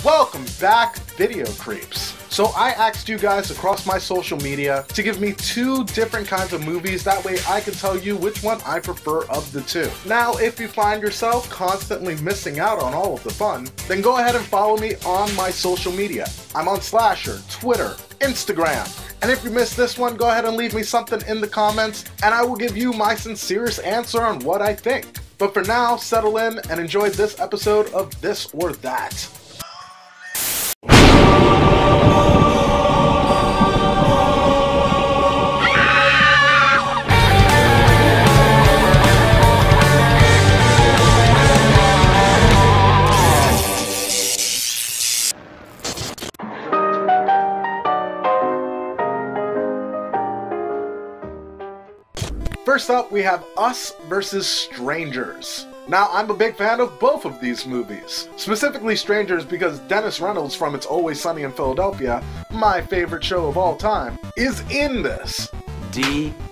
Welcome back, video creeps. So I asked you guys across my social media to give me two different kinds of movies, that way I can tell you which one I prefer of the two. Now, if you find yourself constantly missing out on all of the fun, then go ahead and follow me on my social media. I'm on Slasher, Twitter, Instagram. And if you missed this one, go ahead and leave me something in the comments, and I will give you my sincerest answer on what I think. But for now, settle in and enjoy this episode of This or That. First up, we have Us vs. Strangers. Now, I'm a big fan of both of these movies. Specifically Strangers because Dennis Reynolds from It's Always Sunny in Philadelphia, my favorite show of all time, is in this. D-E-N-N-I-S.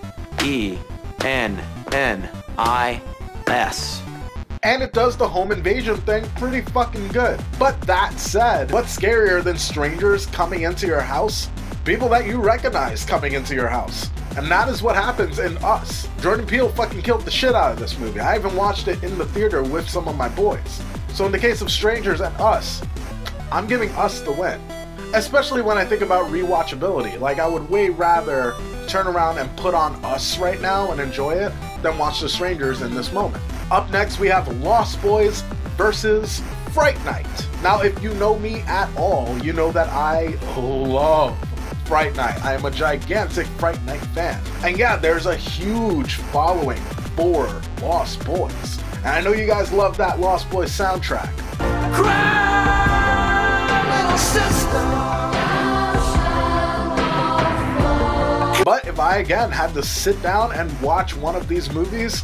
And it does the home invasion thing pretty fucking good. But that said, what's scarier than strangers coming into your house? People that you recognize coming into your house. And that is what happens in Us. Jordan Peele fucking killed the shit out of this movie. I even watched it in the theater with some of my boys. So in the case of Strangers and Us, I'm giving Us the win. Especially when I think about rewatchability. Like, I would way rather turn around and put on Us right now and enjoy it than watch The Strangers in this moment. Up next, we have Lost Boys versus Fright Night. Now, if you know me at all, you know that I love Fright Night. I am a gigantic Fright Night fan. And yeah, there's a huge following for Lost Boys. And I know you guys love that Lost Boys soundtrack. Cry, little sister. But if I again had to sit down and watch one of these movies,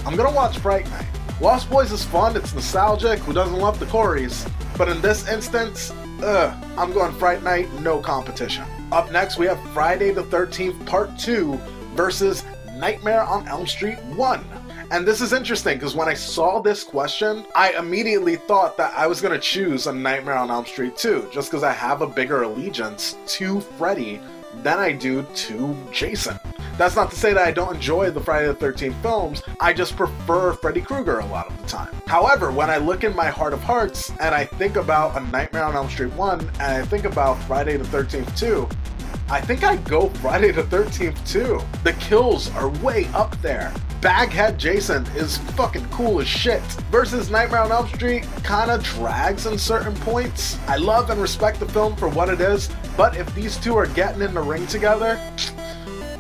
I'm gonna watch Fright Night. Lost Boys is fun, it's nostalgic, who doesn't love the Coreys? But in this instance, I'm going Fright Night, no competition. Up next, we have Friday the 13th Part 2 versus Nightmare on Elm Street 1. And this is interesting because when I saw this question, I immediately thought that I was going to choose a Nightmare on Elm Street 2 just because I have a bigger allegiance to Freddy than I do to Jason. That's not to say that I don't enjoy the Friday the 13th films, I just prefer Freddy Krueger a lot of the time. However, when I look in my heart of hearts and I think about a Nightmare on Elm Street 1 and I think about Friday the 13th 2, I think I'd go Friday the 13th 2. The kills are way up there. Baghead Jason is fucking cool as shit. Versus Nightmare on Elm Street kinda drags in certain points. I love and respect the film for what it is, but if these two are getting in the ring together,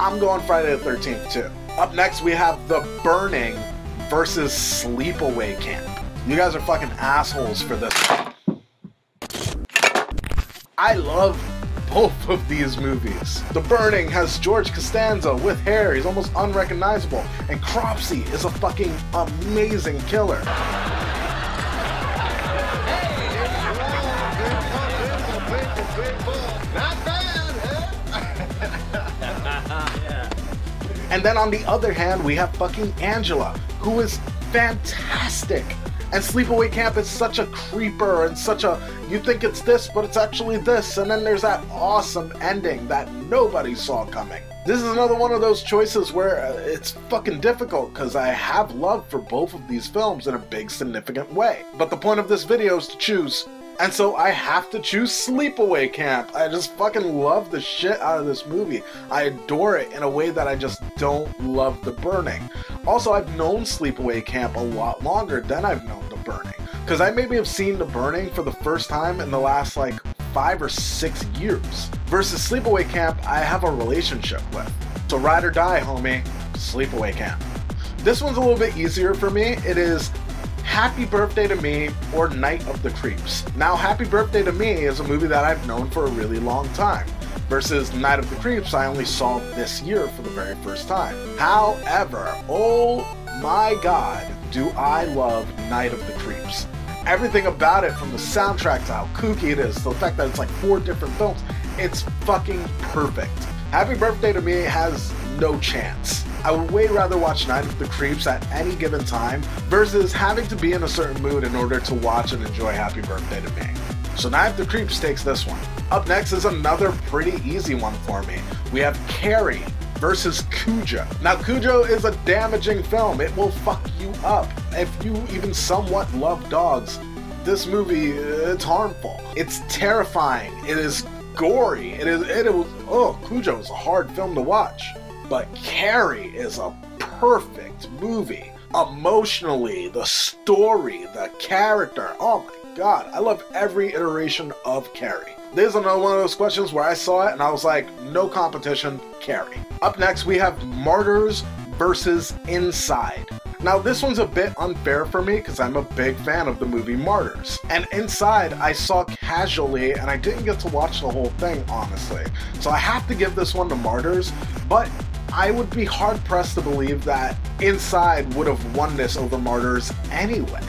I'm going Friday the 13th too. Up next, we have The Burning versus Sleepaway Camp. You guys are fucking assholes for this. I love both of these movies. The Burning has George Costanza with hair, he's almost unrecognizable, and Cropsey is a fucking amazing killer. And then on the other hand, we have fucking Angela, who is fantastic. And Sleepaway Camp is such a creeper and such a, you think it's this, but it's actually this. And then there's that awesome ending that nobody saw coming. This is another one of those choices where it's fucking difficult because I have love for both of these films in a big, significant way. But the point of this video is to choose. And so I have to choose Sleepaway Camp. I just fucking love the shit out of this movie. I adore it in a way that I just don't love The Burning. Also, I've known Sleepaway Camp a lot longer than I've known The Burning. Because I maybe have seen The Burning for the first time in the last like 5 or 6 years. Versus Sleepaway Camp, I have a relationship with. So ride or die, homie, Sleepaway Camp. This one's a little bit easier for me. It is Happy Birthday to Me or Night of the Creeps. Now, Happy Birthday to Me is a movie that I've known for a really long time, versus Night of the Creeps I only saw this year for the very first time. However, oh my god, do I love Night of the Creeps. Everything about it, from the soundtrack to how kooky it is, to the fact that it's like 4 different films, it's fucking perfect. Happy Birthday to Me has no chance. I would way rather watch Night of the Creeps at any given time versus having to be in a certain mood in order to watch and enjoy Happy Birthday to Me. So Night of the Creeps takes this one. Up next is another pretty easy one for me. We have Carrie versus Cujo. Now, Cujo is a damaging film. It will fuck you up. If you even somewhat love dogs, this movie, it's harmful. It's terrifying. It is gory. Cujo is a hard film to watch. But Carrie is a perfect movie. Emotionally, the story, the character, oh my god, I love every iteration of Carrie. This is another one of those questions where I saw it and I was like, no competition, Carrie. Up next, we have Martyrs versus Inside. Now, this one's a bit unfair for me because I'm a big fan of the movie Martyrs. And Inside, I saw casually and I didn't get to watch the whole thing, honestly. So I have to give this one to Martyrs, but I would be hard-pressed to believe that Inside would have won this over Martyrs anyway.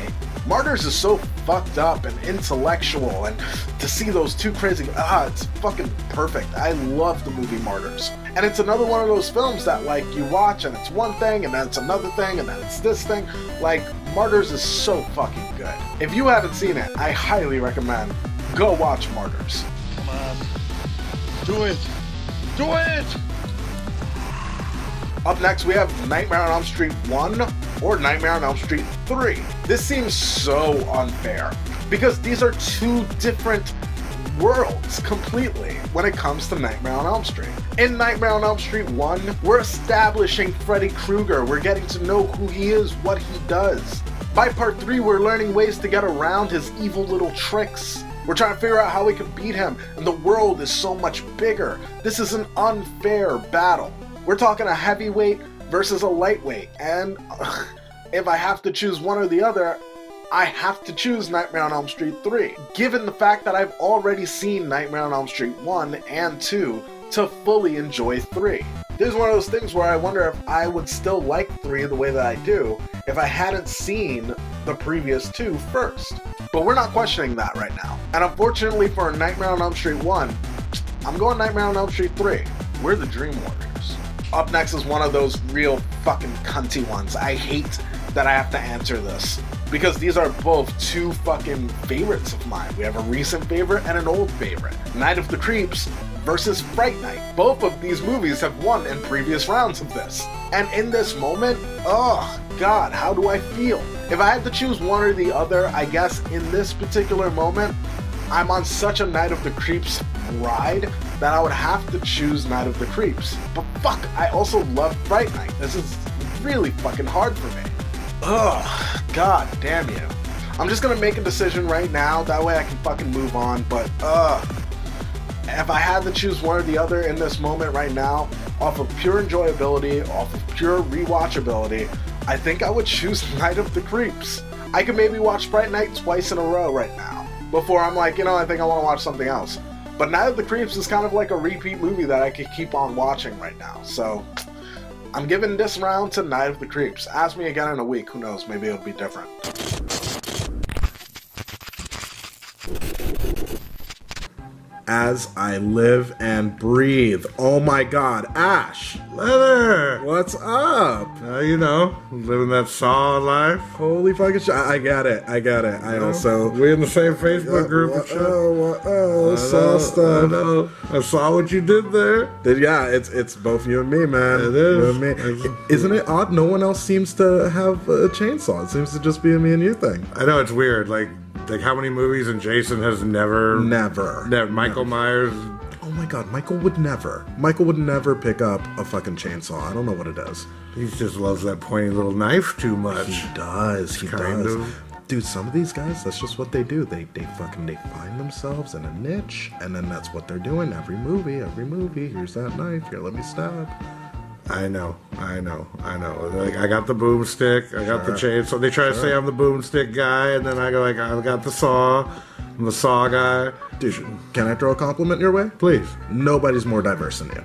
Martyrs is so fucked up and intellectual, and to see those two crazy, it's fucking perfect. I love the movie Martyrs. And it's another one of those films that, like, you watch and it's one thing, and then it's another thing, and then it's this thing. Like, Martyrs is so fucking good. If you haven't seen it, I highly recommend go watch Martyrs. Come on. Do it! Do it! Up next, we have Nightmare on Elm Street 1 or Nightmare on Elm Street 3. This seems so unfair because these are two different worlds completely when it comes to Nightmare on Elm Street. In Nightmare on Elm Street 1, we're establishing Freddy Krueger. We're getting to know who he is, what he does. By part 3, we're learning ways to get around his evil little tricks. We're trying to figure out how we can beat him, and the world is so much bigger. This is an unfair battle. We're talking a heavyweight versus a lightweight, and if I have to choose one or the other, I have to choose Nightmare on Elm Street 3, given the fact that I've already seen Nightmare on Elm Street 1 and 2 to fully enjoy 3. This is one of those things where I wonder if I would still like 3 the way that I do if I hadn't seen the previous 2 first. But we're not questioning that right now. And unfortunately for Nightmare on Elm Street 1, I'm going Nightmare on Elm Street 3. We're the Dream Warriors. Up next is one of those real fucking cunty ones. I hate that I have to answer this, because these are both two fucking favorites of mine. We have a recent favorite and an old favorite. Night of the Creeps versus Fright Night. Both of these movies have won in previous rounds of this. And in this moment, oh god, how do I feel? If I had to choose one or the other, I guess in this particular moment, I'm on such a Night of the Creeps ride that I would have to choose Night of the Creeps. But fuck, I also love Fright Night. This is really fucking hard for me. Ugh, god damn you. I'm just gonna make a decision right now, that way I can fucking move on, but if I had to choose one or the other in this moment right now, off of pure enjoyability, off of pure rewatchability, I think I would choose Night of the Creeps. I could maybe watch Fright Night twice in a row right now, before I'm like, I think I want to watch something else. But Night of the Creeps is kind of like a repeat movie that I could keep on watching right now. So I'm giving this round to Night of the Creeps. Ask me again in a week. Who knows? Maybe it'll be different. As I live and breathe. Oh my god, Ash! Leather! What's up? Living that solid life. Holy fucking shit. I got it. I also... We in the same Facebook group and shit. Saw stuff. I saw what you did there. Yeah, it's both you and me, man. It is. You and me. Isn't it odd? No one else seems to have a chainsaw. It seems to just be a me and you thing. I know, it's weird. Like how many movies and Jason has never. Michael Myers. Oh my god, Michael would never pick up a fucking chainsaw. I don't know what it is. He just loves that pointy little knife too much. He does. Dude, some of these guys, that's just what they do. They find themselves in a niche, and then that's what they're doing every movie. Here's that knife. Here, let me stab. I know. Like, I got the boomstick, I got the chainsaw. They try to say I'm the boomstick guy, and then I go like, I got the saw. I'm the saw guy. Dude, can I throw a compliment your way? Please. Nobody's more diverse than you.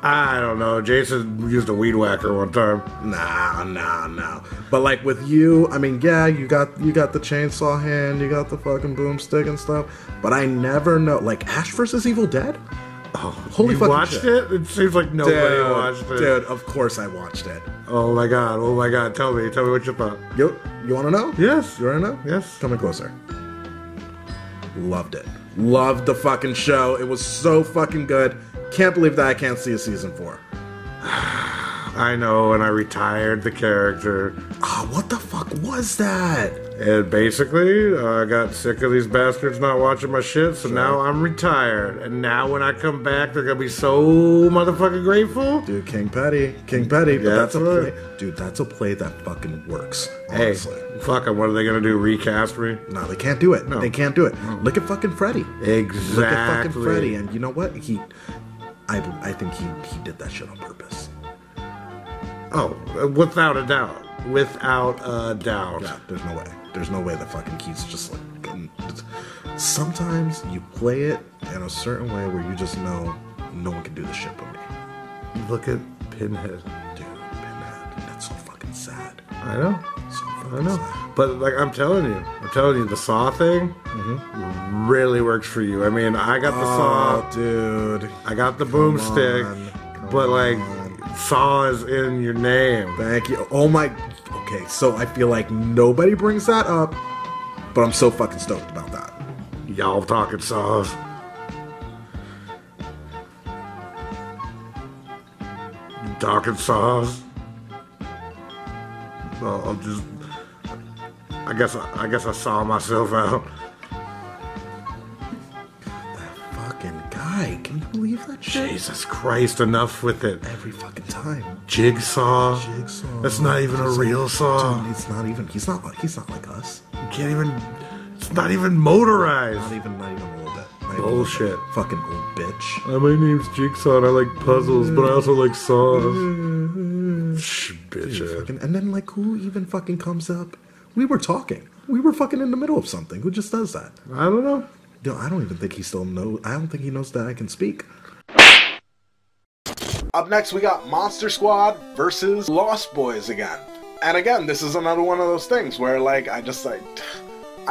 I don't know. Jason used a weed whacker one time. No. But like with you, I mean, yeah, you got the chainsaw hand, you got the fucking boomstick and stuff. But I never know, like Ash vs. Evil Dead. Oh, holy fucking watched shit. it? It seems like nobody watched it. Dude, of course I watched it. Oh my god. Tell me what you thought. You want to know? Yes. You want to know? Yes. Coming closer. Loved it. Loved the fucking show. It was so fucking good. Can't believe that I can't see a season 4. I know, and I retired the character. Ah, what the fuck was that? And basically, I got sick of these bastards not watching my shit, so now I'm retired. And now when I come back, they're gonna be so motherfucking grateful. Dude, King Petty. But Yeah, that's a play. right. Dude, that's a play that fucking works, honestly. Hey, fuck 'em, what are they gonna do, recast me? No, they can't do it. No. They can't do it. Look at fucking Freddy. Exactly. Look at fucking Freddy. And you know what? I think he did that shit on purpose. Oh, without a doubt. Without a doubt. Yeah, there's no way. There's no way that fucking Keith's just like... Sometimes you play it in a certain way where you just know no one can do this shit but me. Look at Pinhead. Dude, Pinhead. That's so fucking sad. I know. So I fucking know. sad. But, like, I'm telling you, the Saw thing really works for you. I mean, I got the Saw. Dude. I got the boomstick. But, like, Saw is in your name. Thank you. Oh my... Okay, so I feel like nobody brings that up, but I'm so fucking stoked about that. Y'all talking Saws. Talking Saws. Well, I'll just... I guess I saw myself out. Fucking guy, can you believe that shit? Jesus Christ, enough with it. Every fucking time. Jigsaw. Jigsaw. That's not even a real saw. Dude, it's not even. He's not like us. You can't even. It's not even motorized. Not even a little bit. Not even Bullshit. a little bit. Fucking old bitch. My name's Jigsaw and I like puzzles, but I also like saws. Bitch. Dude, fucking, and then like, who even fucking comes up? We were talking. We were fucking in the middle of something. Who just does that? I don't know. No, I don't even think he still knows. I don't think he knows that I can speak. Up next, we got Monster Squad versus Lost Boys again. And again, this is another one of those things where, like, I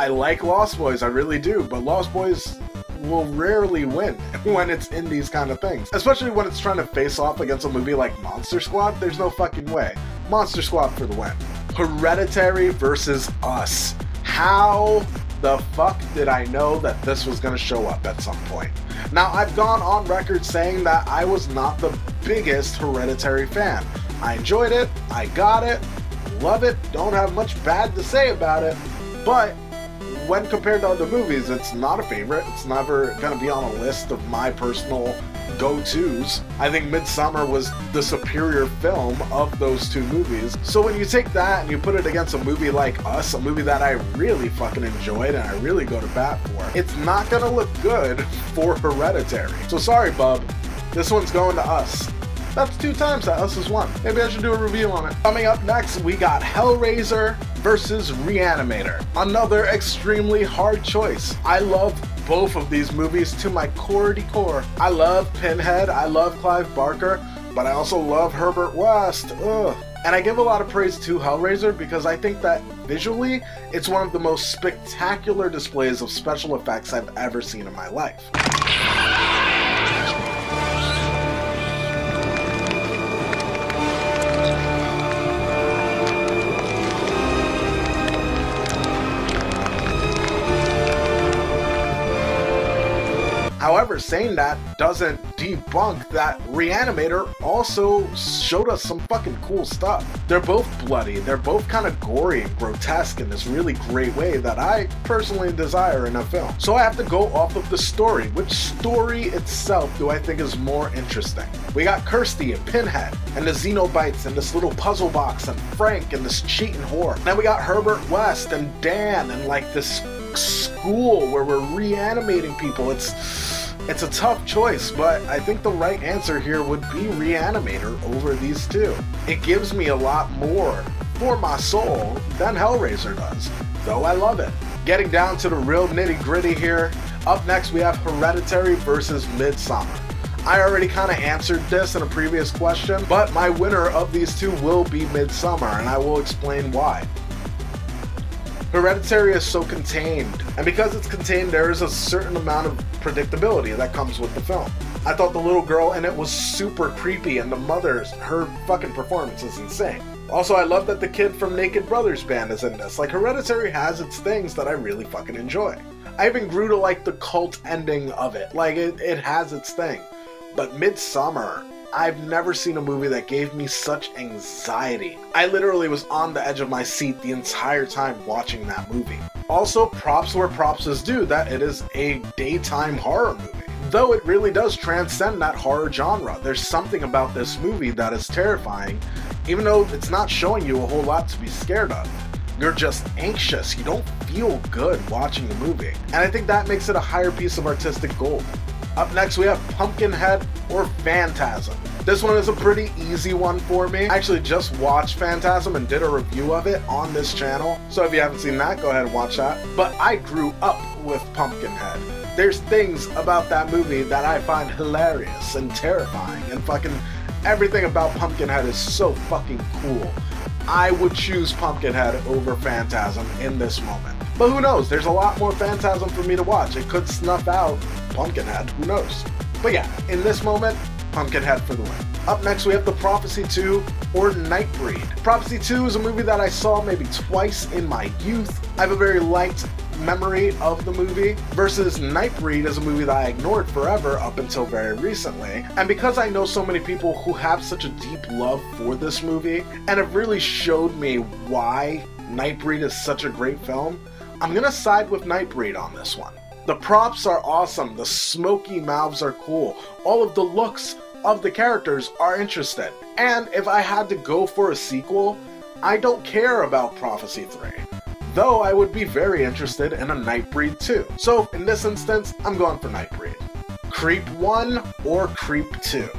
like Lost Boys, I really do, but Lost Boys will rarely win when it's in these kind of things. Especially when it's trying to face off against a movie like Monster Squad, there's no fucking way. Monster Squad for the win. Hereditary versus Us. How the fuck did I know that this was going to show up at some point? Now, I've gone on record saying that I was not the biggest Hereditary fan. I enjoyed it, I got it, love it, don't have much bad to say about it, but when compared to other movies, it's not a favorite. It's never going to be on a list of my personal go-tos. I think Midsommar was the superior film of those two movies. So when you take that and you put it against a movie like Us, a movie that I really fucking enjoyed and I really go to bat for, it's not gonna look good for Hereditary. So sorry, bub. This one's going to Us. That's 2 times that Us has won. Maybe I should do a review on it. Coming up next, we got Hellraiser versus Reanimator. Another extremely hard choice. I love both of these movies to my core core. I love Pinhead, I love Clive Barker, but I also love Herbert West. Ugh. And I give a lot of praise to Hellraiser because I think that visually, it's one of the most spectacular displays of special effects I've ever seen in my life. However, saying that doesn't debunk that Reanimator also showed us some fucking cool stuff. They're both bloody, they're both kind of gory and grotesque in this really great way that I personally desire in a film. So I have to go off of the story. Which story itself do I think is more interesting? We got Kirsty and Pinhead, and the Xenobites, and this little puzzle box, and Frank, and this cheating whore. Then we got Herbert West, and Dan, and like this school where we're reanimating people. It's a tough choice, but I think the right answer here would be Reanimator over these two. It gives me a lot more for my soul than Hellraiser does, though I love it. Getting down to the real nitty-gritty here, up next we have Hereditary versus Midsommar. I already kind of answered this in a previous question, but my winner of these two will be Midsommar, and I will explain why. Hereditary is so contained, and because it's contained, there is a certain amount of predictability that comes with the film. I thought the little girl in it was super creepy, and the mother, her fucking performance is insane. Also, I love that the kid from Naked Brothers Band is in this. Like, Hereditary has its things that I really fucking enjoy. I even grew to like the cult ending of it. Like, it has its thing. But Midsummer, I've never seen a movie that gave me such anxiety. I literally was on the edge of my seat the entire time watching that movie. Also, props where props is due that it is a daytime horror movie. Though it really does transcend that horror genre. There's something about this movie that is terrifying, even though it's not showing you a whole lot to be scared of. You're just anxious. You don't feel good watching the movie. And I think that makes it a higher piece of artistic gold. Up next, we have Pumpkinhead or Phantasm. This one is a pretty easy one for me. I actually just watched Phantasm and did a review of it on this channel. So if you haven't seen that, go ahead and watch that. But I grew up with Pumpkinhead. There's things about that movie that I find hilarious and terrifying, and fucking everything about Pumpkinhead is so fucking cool. I would choose Pumpkinhead over Phantasm in this moment. But who knows, there's a lot more Phantasm for me to watch. It could snuff out Pumpkinhead, who knows. But yeah, in this moment, Pumpkinhead for the win. Up next, we have The Prophecy 2 or Nightbreed. Prophecy 2 is a movie that I saw maybe twice in my youth. I have a very light memory of the movie, versus Nightbreed is a movie that I ignored forever up until very recently. And because I know so many people who have such a deep love for this movie, and it really showed me why Nightbreed is such a great film, I'm gonna side with Nightbreed on this one. The props are awesome, the smoky mouths are cool, all of the looks of the characters are interesting. And if I had to go for a sequel, I don't care about Prophecy 3. Though I would be very interested in a Nightbreed 2. So in this instance, I'm going for Nightbreed. Creep 1 or Creep 2.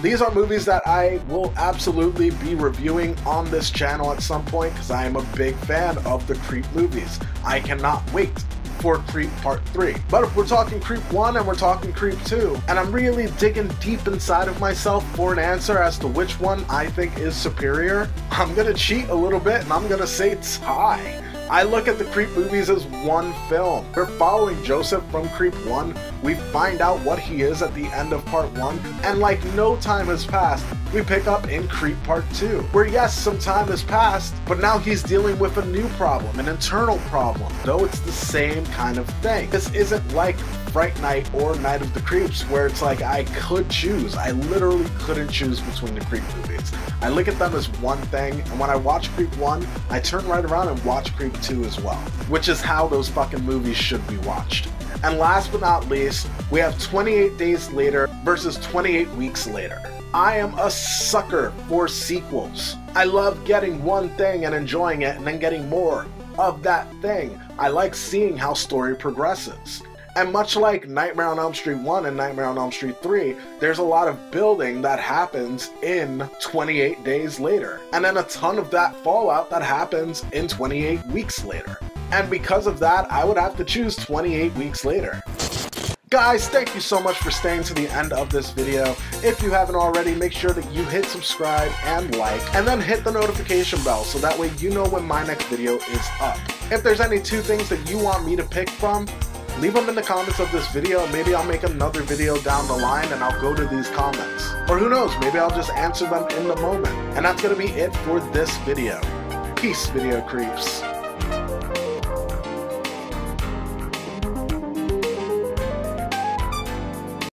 These are movies that I will absolutely be reviewing on this channel at some point because I am a big fan of the Creep movies. I cannot wait for Creep Part 3. But if we're talking Creep 1 and we're talking Creep 2, and I'm really digging deep inside of myself for an answer as to which one I think is superior, I'm gonna cheat a little bit and I'm gonna say tie. I look at the Creep movies as one film. We're following Joseph from Creep 1, we find out what he is at the end of Part 1, and like no time has passed, we pick up in Creep Part 2, where yes, some time has passed, but now he's dealing with a new problem, an internal problem, though it's the same kind of thing. This isn't like Fright Night or Night of the Creeps, where it's like I could choose. I literally couldn't choose between the Creep movies. I look at them as one thing, and when I watch Creep 1, I turn right around and watch Creep 2 as well, which is how those fucking movies should be watched. And last but not least, we have 28 Days Later versus 28 Weeks Later. I am a sucker for sequels. I love getting one thing and enjoying it and then getting more of that thing. I like seeing how story progresses. And much like Nightmare on Elm Street 1 and Nightmare on Elm Street 3, there's a lot of building that happens in 28 Days Later. And then a ton of that fallout that happens in 28 Weeks Later. And because of that, I would have to choose 28 Weeks Later. Guys, thank you so much for staying to the end of this video. If you haven't already, make sure that you hit subscribe and like, and then hit the notification bell so that way you know when my next video is up. If there's any two things that you want me to pick from, leave them in the comments of this video. Maybe I'll make another video down the line and I'll go to these comments. Or who knows, maybe I'll just answer them in the moment. And that's gonna be it for this video. Peace, video creeps.